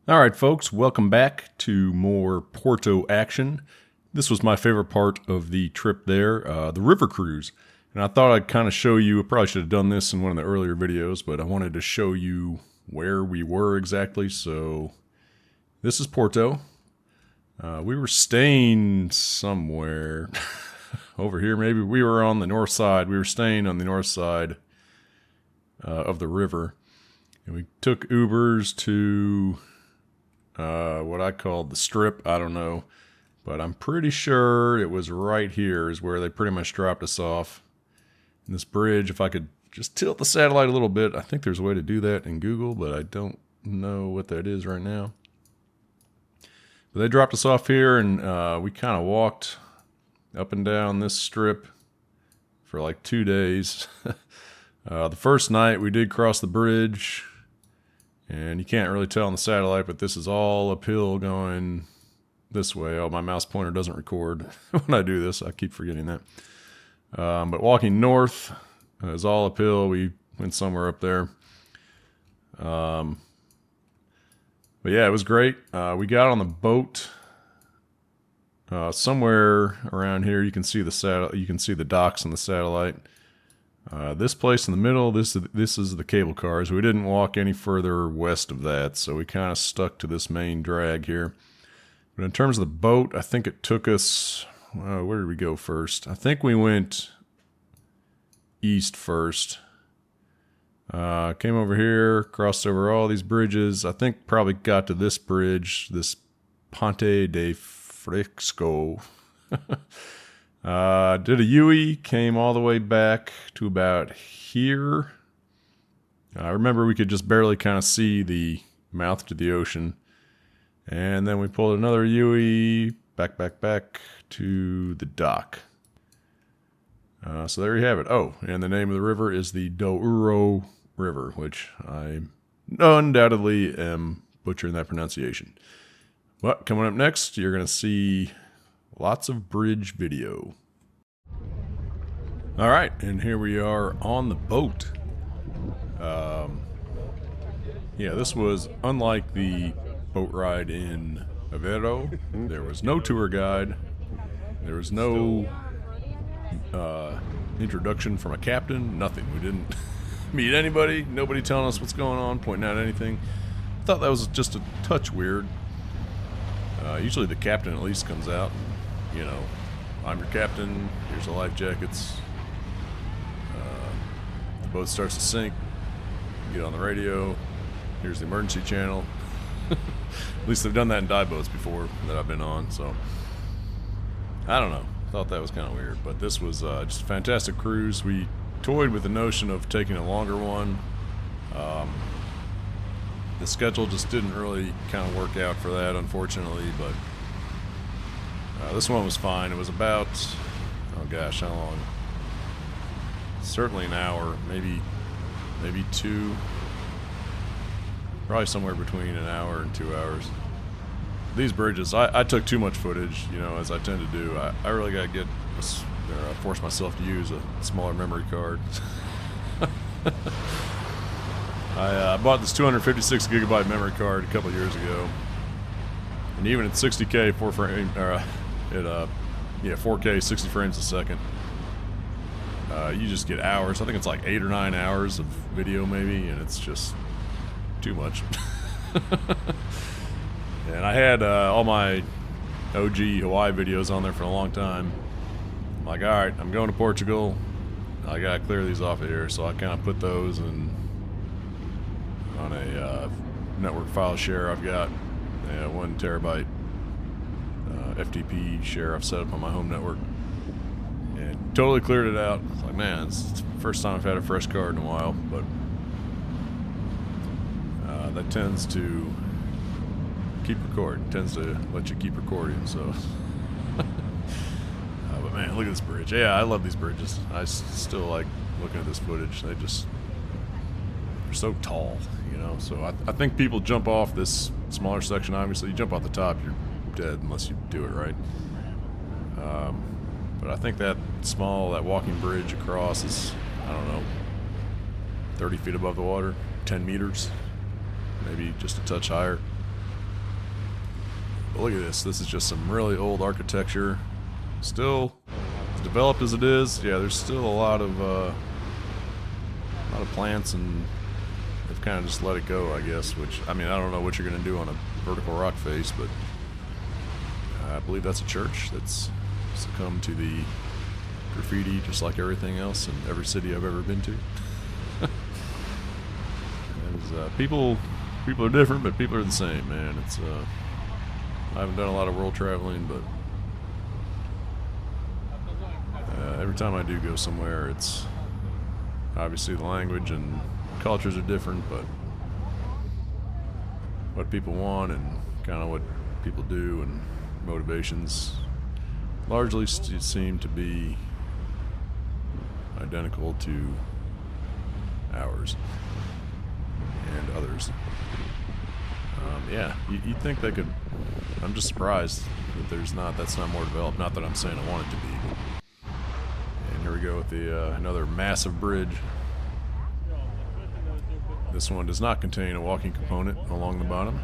All right, folks, welcome back to more Porto action. This was my favorite part of the trip there, the river cruise. And I thought I'd kind of show you, I probably should have done this in one of the earlier videos, but I wanted to show you where we were exactly. So this is Porto. We were staying somewhere over here, maybe. We were on the north side. We were staying on the north side of the river. And we took Ubers to what I called the Strip. I don't know. But I'm pretty sure it was right here is where they pretty much dropped us off. And this bridge, if I could just tilt the satellite a little bit. I think there's a way to do that in Google, but I don't know what that is right now. But they dropped us off here, and we kind of walked up and down this strip for like 2 days. The first night we did cross the bridge, and you can't really tell on the satellite, but this is all uphill going this way. Oh, my mouse pointer doesn't record when I do this. I keep forgetting that. But walking north is all uphill. We went somewhere up there. But yeah, it was great. We got on the boat somewhere around here. You can see the You can see the docks on the satellite. This place in the middle, this is the cable cars. We didn't walk any further west of that, so we kind of stuck to this main drag here. But in terms of the boat, I think it took us, where did we go first? I think we went east first. Came over here, crossed over all these bridges. I think probably got to this bridge, this Ponte de Frisco. Did a U-E, came all the way back to about here. I remember we could just barely kind of see the mouth to the ocean. And then we pulled another U-E back to the dock. So there you have it. Oh, and the name of the river is the Douro River, which I undoubtedly am butchering that pronunciation. But coming up next, you're going to see lots of bridge video. All right, and here we are on the boat. Yeah, this was unlike the boat ride in Aveiro. There was no tour guide. There was no introduction from a captain. Nothing. We didn't meet anybody. Nobody telling us what's going on, pointing out anything. I thought that was just a touch weird. Usually the captain at least comes out. You know, I'm your captain. Here's the life jackets. The boat starts to sink. You get on the radio. Here's the emergency channel. At least they've done that in dive boats before that I've been on, so I don't know. Thought that was kind of weird, but this was just a fantastic cruise. We toyed with the notion of taking a longer one. The schedule just didn't really kind of work out for that, unfortunately, but this one was fine. It was about, oh gosh, how long? Certainly an hour, maybe 2. Probably somewhere between an hour and 2 hours. These bridges, I took too much footage, you know, as I tend to do. I really got to force myself to use a smaller memory card. I bought this 256 gigabyte memory card a couple years ago, and even at 60K 4K 60 frames a second, you just get hours. I think it's like 8 or 9 hours of video maybe, and it's just too much. And I had all my OG Hawaii videos on there for a long time. I'm like, all right, I'm going to Portugal. I gotta clear these off of here, so I kind of put those on a network file share I've got. 1 terabyte FTP share I've set up on my home network, and totally cleared it out. It's like, man, it's the first time I've had a fresh card in a while, but that tends to keep recording. Tends to let you keep recording. So, but man, look at this bridge. Yeah, I love these bridges. I still like looking at this footage. They're so tall, you know. So I think people jump off this smaller section. Obviously, you jump off the top, you're dead unless you do it right. But I think that walking bridge across is, I don't know, 30 feet above the water, 10 meters. Maybe just a touch higher. But look at this. This is just some really old architecture. Still as developed as it is. Yeah, there's still a lot of plants, and they've kind of just let it go, I guess. Which, I mean, I don't know what you're going to do on a vertical rock face, but I believe that's a church that's succumbed to the graffiti, just like everything else in every city I've ever been to. People are different, but people are the same, man. It's I haven't done a lot of world traveling, but every time I do go somewhere, it's obviously the language and cultures are different, but what people want and kind of what people do and motivations largely seem to be identical to ours and others. Yeah, you'd think they could. I'm just surprised that that's not more developed. Not that I'm saying I want it to be. And here we go with the another massive bridge. This one does not contain a walking component along the bottom.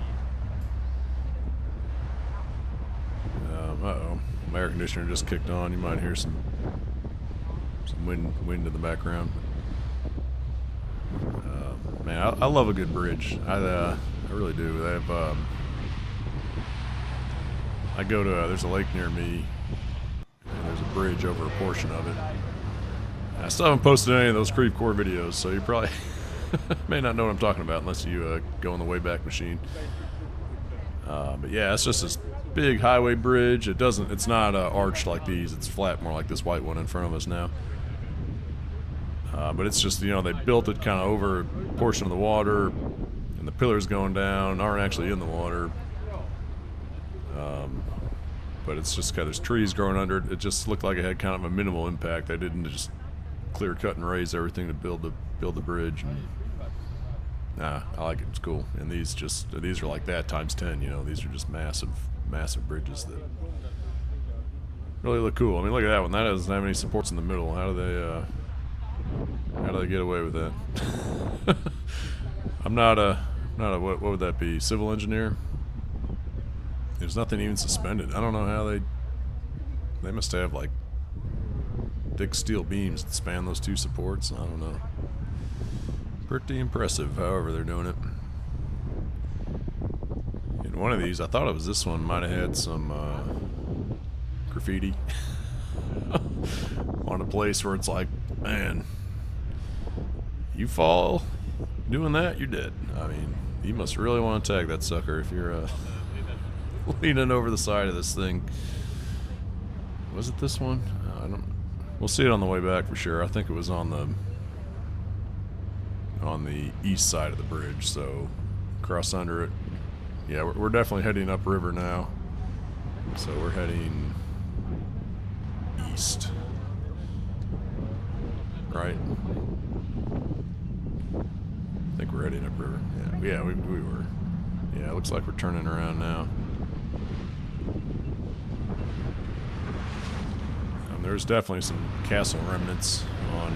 Uh-oh, my air conditioner just kicked on. You might hear some wind in the background. Man, I love a good bridge. I really do. They have. I go to. There's a lake near me, and there's a bridge over a portion of it. I still haven't posted any of those Creep Core videos, so you probably may not know what I'm talking about unless you go on the Wayback Machine. But yeah, it's just this big highway bridge. It's not arched like these. It's flat, more like this white one in front of us now. But it's just, you know, they built it kind of over a portion of the water, and the pillars going down aren't actually in the water. But it's just kind of, there's trees growing under it. It just looked like it had kind of a minimal impact. They didn't just clear cut and raise everything to build the bridge. And, nah, I like it. It's cool. And these are like that times 10. You know, these are just massive bridges that really look cool. I mean, look at that one. That doesn't have any supports in the middle. How do they get away with that? I'm not a what would that be? Civil engineer? There's nothing even suspended. I don't know how they must have like thick steel beams that span those two supports. I don't know. Pretty impressive, however they're doing it. In one of these, I thought it was this one, might have had some graffiti on a place where it's like, man, you fall doing that, you're dead. I mean, you must really want to tag that sucker if you're leaning over the side of this thing. Was it this one? I don't. We'll see it on the way back for sure. I think it was on the east side of the bridge, so cross under it. Yeah, we're definitely heading upriver now. So we're heading east. Right? I think we're heading upriver. Yeah, we were. Yeah, it looks like we're turning around now. There's definitely some castle remnants on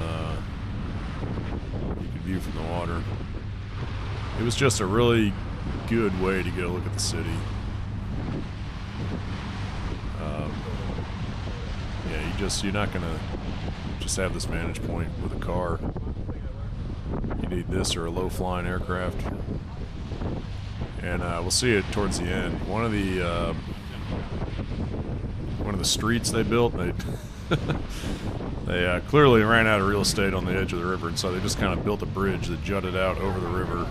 you could view from the water. It was just a really good way to get a look at the city. Yeah, you're not gonna just have this vantage point with a car. You need this or a low-flying aircraft. And we'll see it towards the end. One of the streets they built, they clearly ran out of real estate on the edge of the river, and so they just kind of built a bridge that jutted out over the river,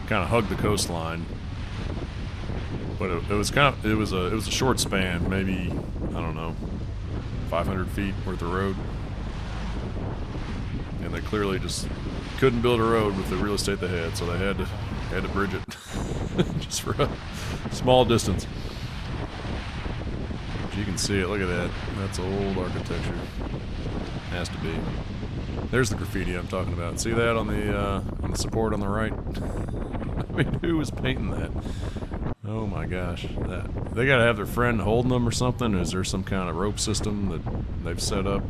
kind of hugged the coastline. But it was a short span, maybe, I don't know, 500 feet worth of road, and they clearly just couldn't build a road with the real estate they had, so they had to bridge it just for a small distance. You can see it. Look at that. That's old architecture. Has to be. There's the graffiti I'm talking about. See that on the support on the right? I mean, who was painting that? Oh my gosh. They gotta have their friend holding them or something. Is there some kind of rope system that they've set up?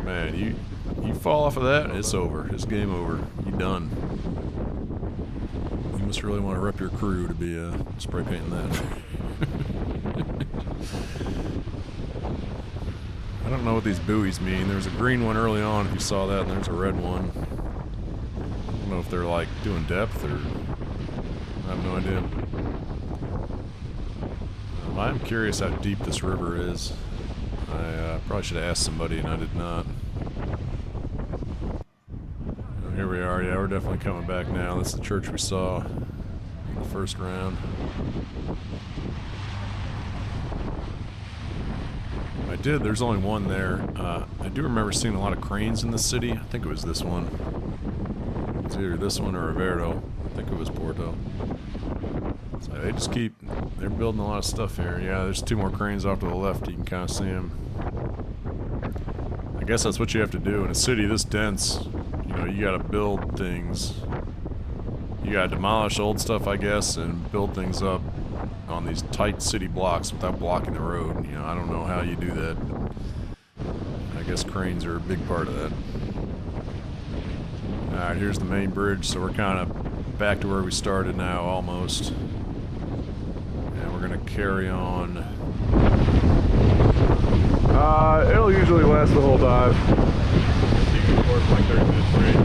Man, you fall off of that, it's over. It's game over. You done. You must really want to rep your crew to be spray painting that. I don't know what these buoys mean. There's a green one early on if you saw that, and there's a red one. I don't know if they're like doing depth or... I have no idea. I'm curious how deep this river is. I probably should have asked somebody and I did not. Here we are, yeah, we're definitely coming back now. This is the church we saw in the first round. There's only one there. I do remember seeing a lot of cranes in the city. I think it was this one. It's either this one or Rivero. I think it was Porto. So they just they're building a lot of stuff here. Yeah, there's 2 more cranes off to the left. You can kind of see them. I guess that's what you have to do in a city this dense. You know, you gotta build things. You gotta demolish old stuff, I guess, and build things up on these tight city blocks without blocking the road. You know, I don't know how you do that. I guess cranes are a big part of that. Alright, here's the main bridge, so we're kind of back to where we started now, almost. And we're gonna carry on. It'll usually last the whole dive. You can record for like 30 minutes straight.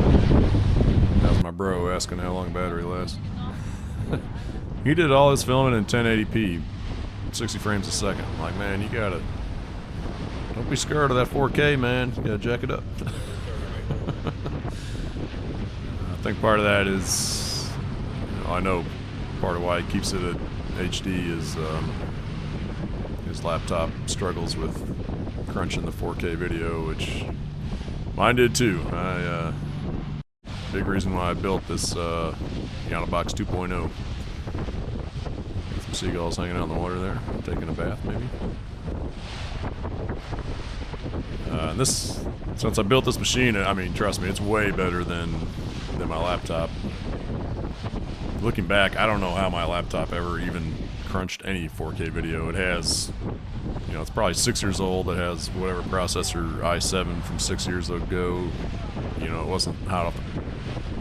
That was my bro asking how long battery lasts. He did all his filming in 1080p, 60 frames a second. I'm like, man, you gotta... Don't be scared of that 4K, man. You gotta jack it up. I think part of that is... You know, I know part of why he keeps it at HD is his laptop struggles with crunching the 4K video, which mine did too. Big reason why I built this Yanobox 2.0. Some seagulls hanging out in the water there, taking a bath maybe. And this, since I built this machine, I mean, trust me, it's way better than my laptop. Looking back, I don't know how my laptop ever even crunched any 4K video. It has, you know, it's probably 6 years old. It has whatever processor, i7 from 6 years ago. You know, it wasn't hot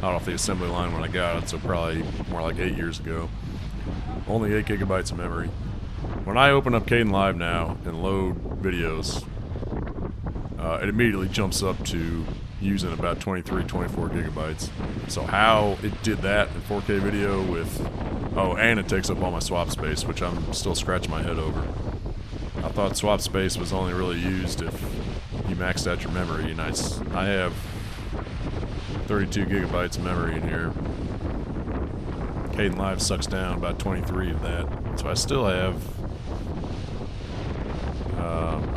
off the assembly line when I got it, so probably more like 8 years ago. Only 8 gigabytes of memory. When I open up Kdenlive now and load videos, it immediately jumps up to using about 23, 24 gigabytes. So how it did that in 4K video with... Oh, and it takes up all my swap space, which I'm still scratching my head over. I thought swap space was only really used if you maxed out your memory, and I have 32 gigabytes of memory in here. Kdenlive sucks down about 23 of that, so I still have...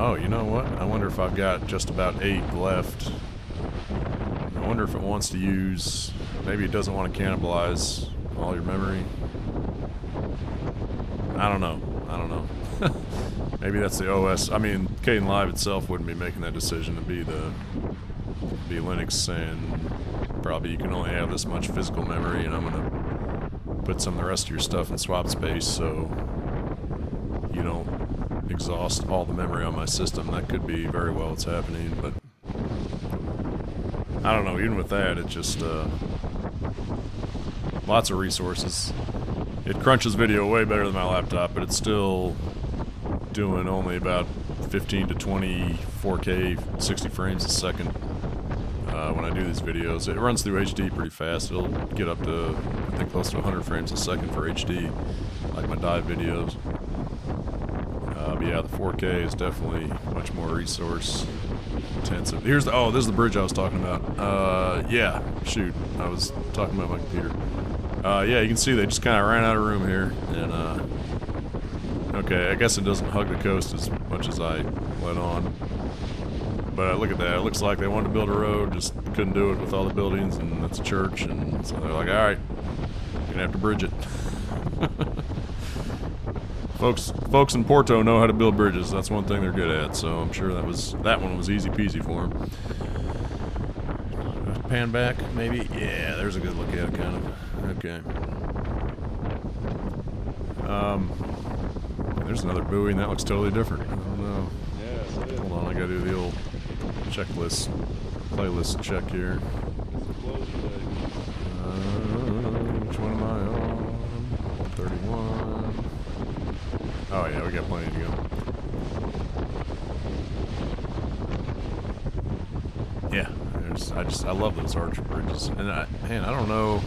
oh, you know what? I wonder if I've got just about 8 left. I wonder if it wants to use... Maybe it doesn't want to cannibalize all your memory. I don't know. Maybe that's the OS. I mean, Kdenlive itself wouldn't be making that decision. To be Linux saying probably you can only have this much physical memory, and I'm gonna put some of the rest of your stuff in swap space so you don't exhaust all the memory on my system. That could be very well what's happening, but I don't know. Even with that, it just lots of resources. It crunches video way better than my laptop, but it's still doing only about 15 to 20 4K 60 frames a second when I do these videos. It runs through HD pretty fast. It'll get up to, I think, close to 100 frames a second for HD, like my dive videos. But yeah, the 4K is definitely much more resource intensive. Here's the, oh, this is the bridge I was talking about. Yeah, shoot, I was talking about my computer. Yeah, you can see they just kind of ran out of room here, and okay, I guess it doesn't hug the coast as much as I let on. But look at that, it looks like they wanted to build a road, just couldn't do it with all the buildings, and that's a church, and so they're like, alright, you're gonna have to bridge it. Folks in Porto know how to build bridges. That's one thing they're good at, so I'm sure that one was easy peasy for them. Pan back, maybe? Yeah, there's a good look at it, kind of. Okay. There's another buoy, and that looks totally different. I don't know. Yeah, hold on, I gotta do the old checklist, playlist check here. Which one am I on? Oh yeah, we got plenty to go. Yeah, I love those arch bridges. And man, I don't know.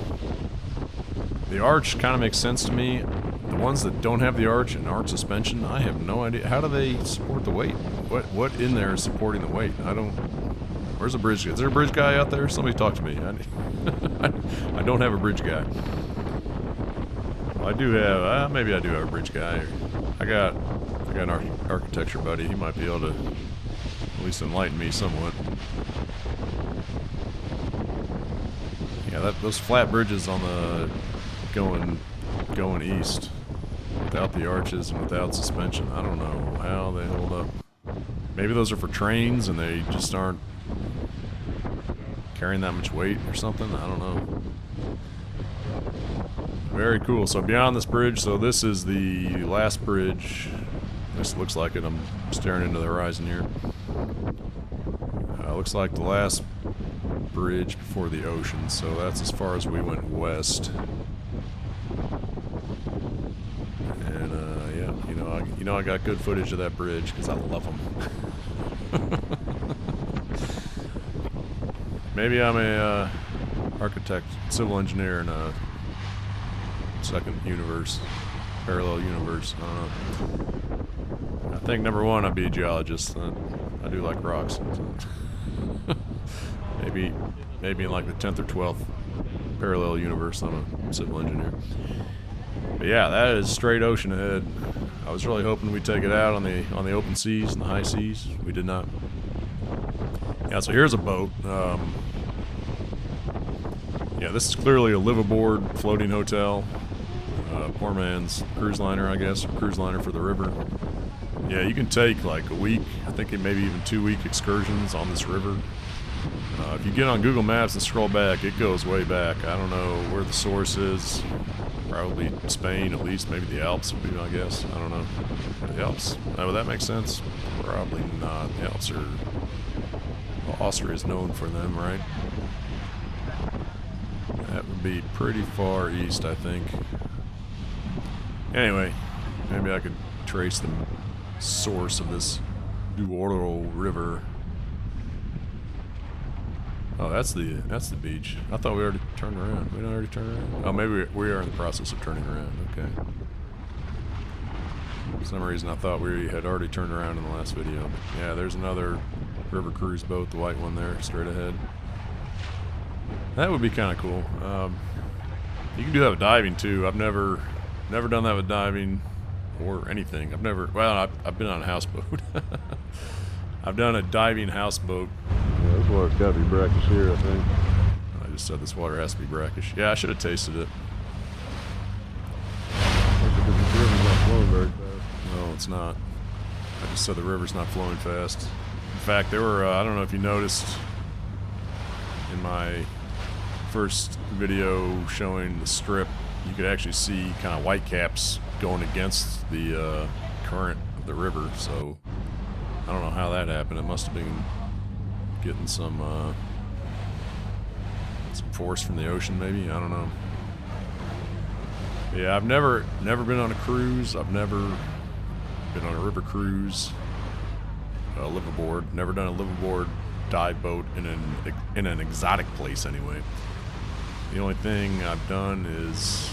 The arch kind of makes sense to me. The ones that don't have the arch and aren't suspension, I have no idea. How do they support the weight? What in there is supporting the weight? I don't... Where's the bridge guy? Is there a bridge guy out there? Somebody talk to me. I don't have a bridge guy. Well, I do have... maybe I do have a bridge guy. I got an architecture buddy. He might be able to at least enlighten me somewhat. Yeah, those flat bridges on the going east without the arches and without suspension, I don't know how they hold up. Maybe those are for trains and they just aren't carrying that much weight or something. I don't know. Very cool. So beyond this bridge, so this is the last bridge. This looks like it. I'm staring into the horizon here. Looks like the last bridge before the ocean, so that's as far as we went west. And yeah, you know I got good footage of that bridge because I love them. Maybe I'm a architect, civil engineer in a second universe, parallel universe. I don't know. I think number one, I'd be a geologist. I do like rocks. Maybe in like the 10th or 12th parallel universe, I'm a civil engineer. But yeah, that is straight ocean ahead. I was really hoping we'd take it out on the open seas and the high seas. We did not. Yeah, so here's a boat. Yeah, this is clearly a liveaboard floating hotel. Poor man's cruise liner, I guess. Cruise liner for the river. Yeah, you can take like a week, I think maybe even 2-week excursions on this river. If you get on Google Maps and scroll back, it goes way back. I don't know where the source is. Probably Spain, at least. Maybe the Alps would be my guess. I don't know. The Alps? Oh, would that make sense? Probably not. The Alps are... Well, Austria is known for them, right? That would be pretty far east, I think. Anyway, maybe I could trace the source of this Douro River. Oh, that's the beach. I thought we already turned around. We don't already turn around? Oh, maybe we are in the process of turning around. Okay. For some reason, I thought we had already turned around in the last video. Yeah, there's another river cruise boat, the white one there, straight ahead. That would be kind of cool. You can do that with diving too. I've never done that with diving or anything. I've been on a houseboat. I've done a diving houseboat. Yeah, this water's got to be brackish here, I think. I just said this water has to be brackish. Yeah, I should have tasted it. Because the river's not flowing very fast. No, it's not. I just said the river's not flowing fast. In fact, there were, I don't know if you noticed in my first video showing the strip, you could actually see kind of white caps going against the current of the river. So I don't know how that happened. It must have been getting some force from the ocean, maybe. I don't know. Yeah, I've never been on a cruise. I've never been on a river cruise, a liveaboard. Never done a liveaboard dive boat in an exotic place anyway. The only thing I've done is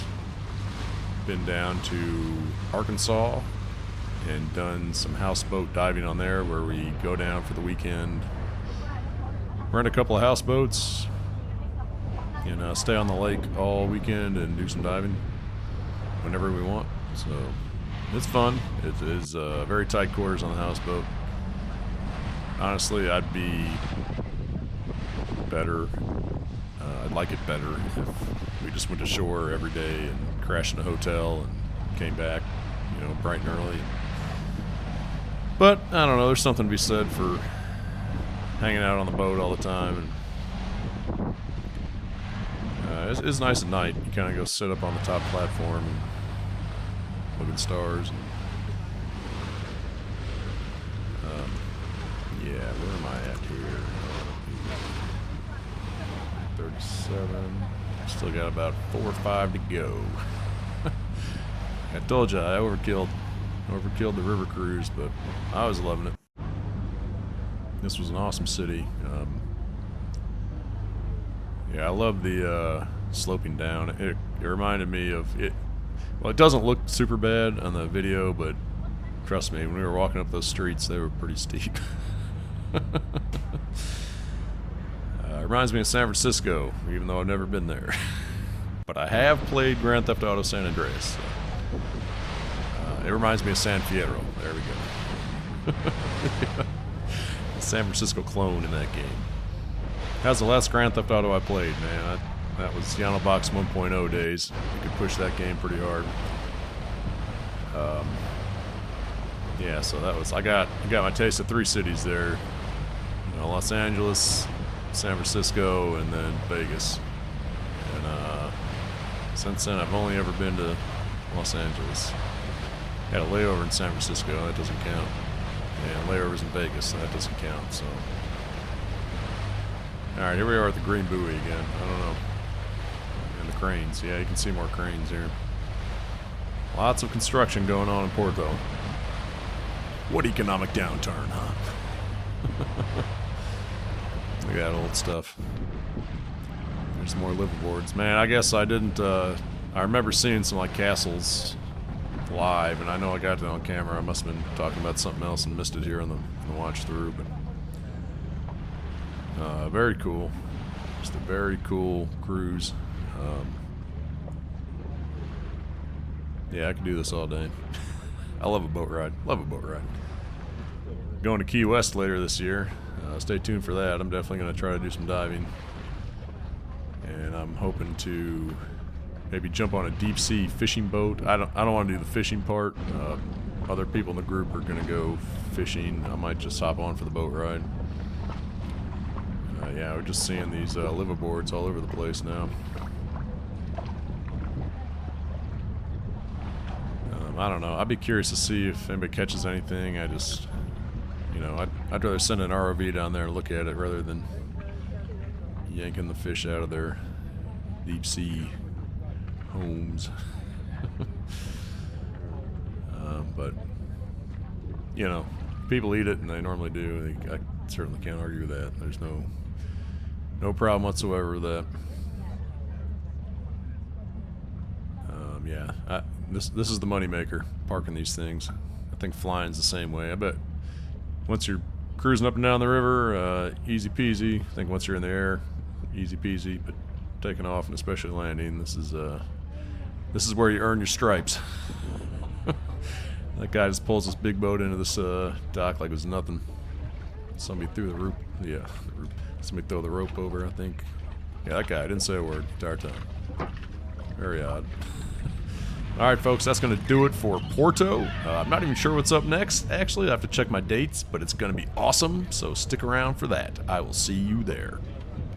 been down to Arkansas and done some houseboat diving on there, where we go down for the weekend, rent a couple of houseboats, and stay on the lake all weekend and do some diving whenever we want. So it's fun. It is very tight quarters on the houseboat. Honestly, I'd be better. I'd like it better if we just went to shore every day and crashed in a hotel and came back, bright and early. But I don't know. There's something to be said for hanging out on the boat all the time. And it's nice at night. You kind of go sit up on the top platform and look at the stars. Yeah, where am I at here? 37. Still got about 4 or 5 to go. I told you I overkilled. overkilled the river cruise, but I was loving it. This was an awesome city. Yeah, I love the sloping down. It reminded me of it. Well, it doesn't look super bad on the video, but trust me, when we were walking up those streets, they were pretty steep. It reminds me of San Francisco, even though I've never been there. But I have played Grand Theft Auto San Andreas. So. It reminds me of San Fierro. There we go. The San Francisco clone in that game. That was the last Grand Theft Auto I played, man. That was Box 1.0 days. You could push that game pretty hard. Yeah, so that was I got my taste of 3 cities there. You know, Los Angeles, San Francisco, and then Vegas. And since then, I've only ever been to Los Angeles. Had a layover in San Francisco. That doesn't count. And layovers in Vegas. So that doesn't count. So. All right, here we are at the Green Buoy again. I don't know. And the cranes. Yeah, you can see more cranes here. Lots of construction going on in Porto. What economic downturn, huh? Look at that old stuff. There's more liveaboards. Man, I guess I didn't, I remember seeing some, like, castles live, and I know I got it on camera. I must have been talking about something else and missed it here on the watch through, but very cool. Just a very cool cruise. Yeah, I could do this all day. I love a boat ride. Love a boat ride. Going to Key West later this year. Stay tuned for that. I'm definitely going to try to do some diving. And I'm hoping to maybe jump on a deep sea fishing boat. I don't want to do the fishing part. Other people in the group are going to go fishing. I might just hop on for the boat ride. Yeah, we're just seeing these liveaboards all over the place now. I don't know. I'd be curious to see if anybody catches anything. I just, you know, I'd rather send an ROV down there and look at it rather than yanking the fish out of their deep sea homes. But, you know, people eat it, and they normally do. I certainly can't argue with that. There's no problem whatsoever with that. Yeah, this is the moneymaker, parking these things. I think flying's the same way. I bet once you're cruising up and down the river, easy peasy. I think once you're in the air, easy peasy. But taking off and especially landing, this is where you earn your stripes. That guy just pulls this big boat into this dock like it was nothing. Somebody threw the rope. Yeah, somebody threw the rope over, I think. Yeah, that guy didn't say a word the entire time. Very odd. Alright folks, that's going to do it for Porto. I'm not even sure what's up next. Actually, I have to check my dates, but it's going to be awesome, so stick around for that. I will see you there.